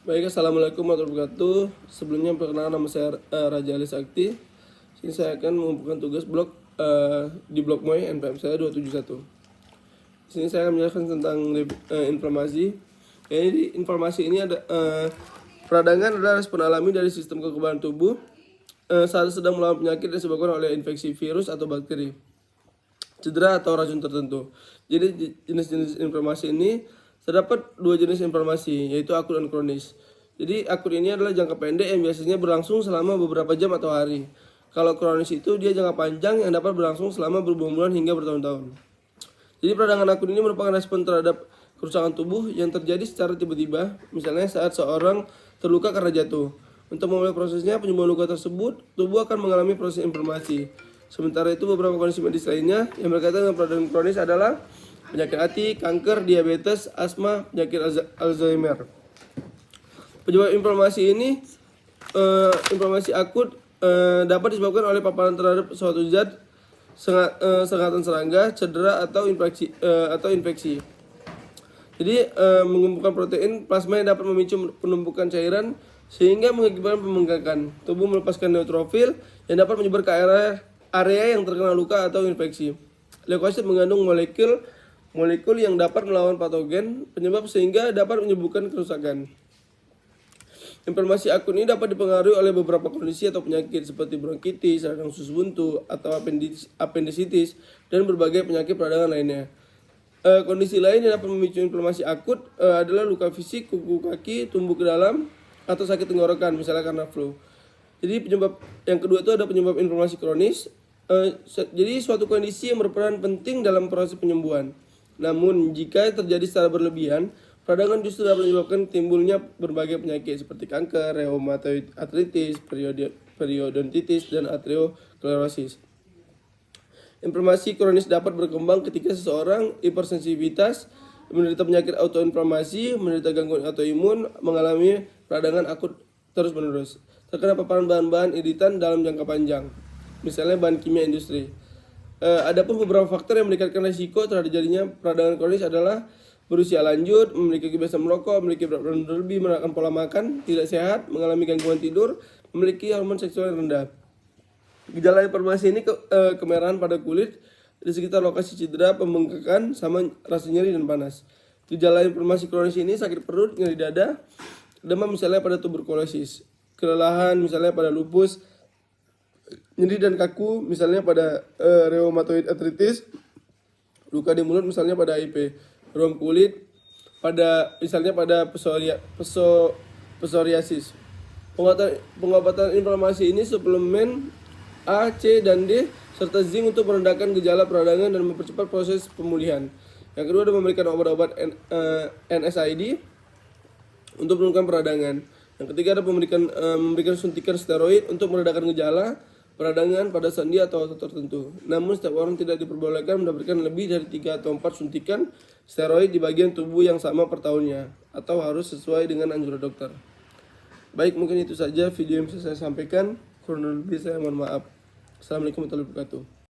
Baik, assalamualaikum warahmatullahi wabarakatuh. Sebelumnya perkenalkan nama saya Raja Ali Sakti. Sini saya akan mengumpulkan tugas blog di blog Moy NPM saya 271. Sini saya akan menjelaskan tentang inflamasi. Jadi inflamasi ini ada peradangan adalah respon alami dari sistem kekebalan tubuh saat sedang melawan penyakit yang disebabkan oleh infeksi virus atau bakteri, cedera atau racun tertentu. Jadi jenis-jenis inflamasi ini terdapat dua jenis inflamasi, yaitu akut dan kronis. Jadi akut ini adalah jangka pendek yang biasanya berlangsung selama beberapa jam atau hari. Kalau kronis itu dia jangka panjang yang dapat berlangsung selama berbulan-bulan hingga bertahun-tahun. Jadi peradangan akut ini merupakan respon terhadap kerusakan tubuh yang terjadi secara tiba-tiba, misalnya saat seorang terluka karena jatuh. Untuk memulai prosesnya, penyembuhan luka tersebut, tubuh akan mengalami proses inflamasi. Sementara itu beberapa kondisi medis lainnya yang berkaitan dengan peradangan kronis adalah penyakit hati, kanker, diabetes, asma, penyakit Alzheimer. Penyebab inflamasi ini, inflamasi akut dapat disebabkan oleh paparan terhadap suatu zat, sengatan serangga, cedera atau infeksi. Jadi mengumpulkan protein plasma yang dapat memicu penumpukan cairan sehingga mengakibatkan pembengkakan. Tubuh melepaskan neutrofil yang dapat menyebar ke area yang terkena luka atau infeksi. Leukosit mengandung molekul yang dapat melawan patogen penyebab sehingga dapat menyembuhkan kerusakan. Inflamasi akut ini dapat dipengaruhi oleh beberapa kondisi atau penyakit seperti bronkitis, radang usus buntu, atau apendisitis, dan berbagai penyakit peradangan lainnya. Kondisi lain yang dapat memicu inflamasi akut adalah luka fisik, kuku kaki, tumbuh ke dalam, atau sakit tenggorokan, misalnya karena flu. Jadi penyebab yang kedua itu ada penyebab inflamasi kronis. Jadi suatu kondisi yang berperan penting dalam proses penyembuhan. Namun jika terjadi secara berlebihan, peradangan justru dapat menyebabkan timbulnya berbagai penyakit seperti kanker, reumatoid arthritis, periodontitis, dan arteriosklerosis. Inflamasi kronis dapat berkembang ketika seseorang hipersensitivitas, menderita penyakit autoinflamasi, menderita gangguan autoimun, mengalami peradangan akut terus-menerus, terkena paparan bahan-bahan iritan dalam jangka panjang, misalnya bahan kimia industri. Adapun beberapa faktor yang meningkatkan risiko terhadap jadinya peradangan kronis adalah berusia lanjut, memiliki kebiasaan merokok, memiliki berat badan berlebih, menerapkan pola makan tidak sehat, mengalami gangguan tidur, memiliki hormon seksual yang rendah. Gejala inflamasi ini kemerahan pada kulit di sekitar lokasi cedera, pembengkakan, sama rasa nyeri dan panas. Gejala inflamasi kronis ini sakit perut, nyeri dada, demam misalnya pada tuberkulosis, kelelahan misalnya pada lupus, nyeri dan kaku misalnya pada reumatoid arthritis, luka di mulut misalnya pada HIV, ruam kulit misalnya pada psoriasis. Pengobatan inflamasi ini suplemen A, C, dan D serta zinc untuk merendahkan gejala peradangan dan mempercepat proses pemulihan. Yang kedua adalah memberikan obat-obat NSAID untuk menurunkan peradangan. Yang ketiga adalah memberikan suntikan steroid untuk meredakan gejala peradangan pada sendi atau otot tertentu. Namun setiap orang tidak diperbolehkan mendapatkan lebih dari 3 atau 4 suntikan steroid di bagian tubuh yang sama per tahunnya, atau harus sesuai dengan anjuran dokter. Baik, mungkin itu saja video yang bisa saya sampaikan. Kurang lebih saya mohon maaf. Assalamualaikum warahmatullahi wabarakatuh.